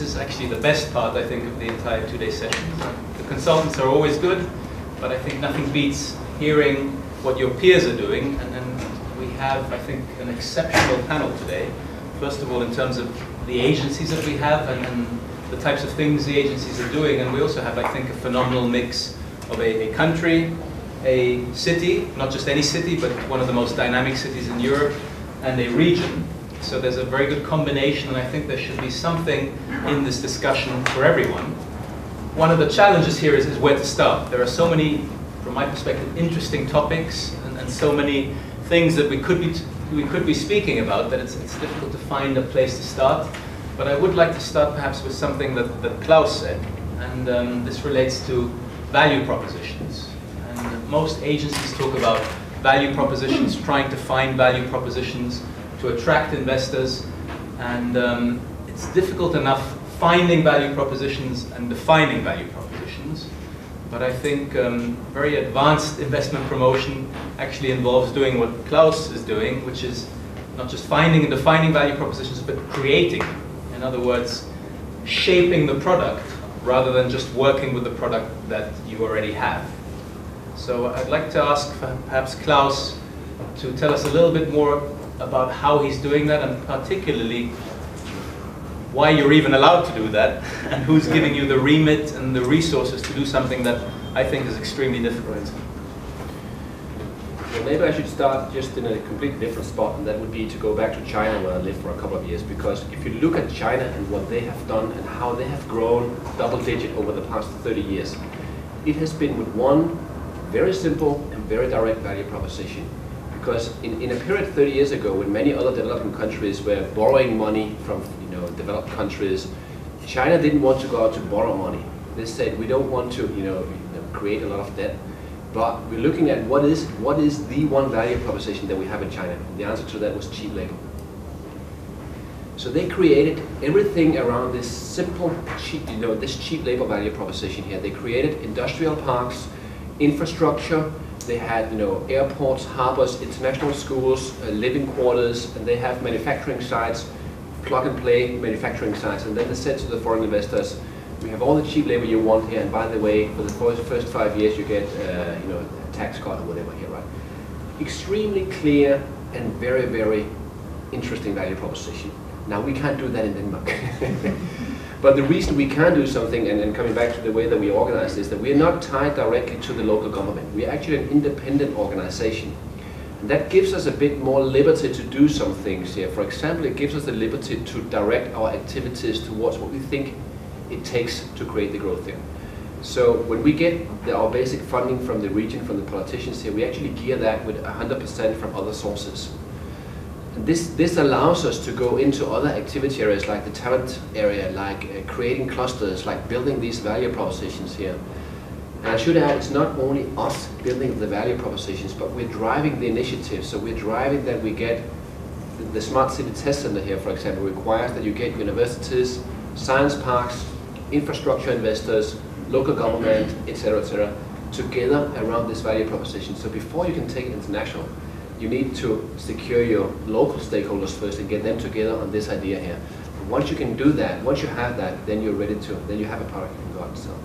this is actually the best part, I think, of the entire two-day session. The consultants are always good, but I think nothing beats hearing what your peers are doing, and we have, I think, an exceptional panel today. First of all, in terms of the agencies that we have and the types of things the agencies are doing, and we also have, I think, a phenomenal mix of a country, a city, not just any city, but one of the most dynamic cities in Europe, and a region. So there's a very good combination, and I think there should be something in this discussion for everyone. One of the challenges here is where to start. There are so many, from my perspective, interesting topics and so many things that we could be speaking about that it's difficult to find a place to start. But I would like to start perhaps with something that Claus said, and this relates to value propositions. And most agencies talk about value propositions, trying to find value propositions to attract investors, and it's difficult enough finding value propositions and defining value propositions. But I think very advanced investment promotion actually involves doing what Claus is doing, which is not just finding and defining value propositions, but creating. In other words, shaping the product rather than just working with the product that you already have. So I'd like to ask perhaps Claus to tell us a little bit more about how he's doing that, and particularly why you're even allowed to do that, and who's giving you the remit and the resources to do something that I think is extremely difficult. Well, maybe I should start just in a completely different spot, and that would be to go back to China, where I lived for a couple of years. Because if you look at China and what they have done and how they have grown double-digit over the past 30 years, it has been with one very simple and very direct value proposition. Because in a period 30 years ago, when many other developing countries were borrowing money from developed countries, China didn't want to go out to borrow money. They said, we don't want to create a lot of debt, but we're looking at what is the one value proposition that we have in China. And the answer to that was cheap labor. So they created everything around this simple, this cheap labor value proposition here. They created industrial parks, infrastructure. They had, airports, harbors, international schools, living quarters, and they have manufacturing sites, plug-and-play manufacturing sites. And then they said to the foreign investors, we have all the cheap labor you want here, and by the way, for the first 5 years you get, a tax cut or whatever here, right? Extremely clear and very, very interesting value proposition. Now we can't do that in Denmark. But the reason we can do something, and coming back to the way that we organize this, that we are not tied directly to the local government. We are actually an independent organization. And that gives us a bit more liberty to do some things here. For example, it gives us the liberty to direct our activities towards what we think it takes to create the growth here. So when we get our basic funding from the region, from the politicians here, we actually gear that with 100% from other sources. This allows us to go into other activity areas like the talent area, like creating clusters, like building these value propositions here. And I should add, it's not only us building the value propositions, but we're driving the initiative. So we're driving that we get the Smart City Test Center here, for example, requires that you get universities, science parks, infrastructure investors, local government, etc., together around this value proposition. So before you can take it international, you need to secure your local stakeholders first and get them together on this idea here. And once you can do that, once you have that, then you're ready to, then you have a product you can go out and sell.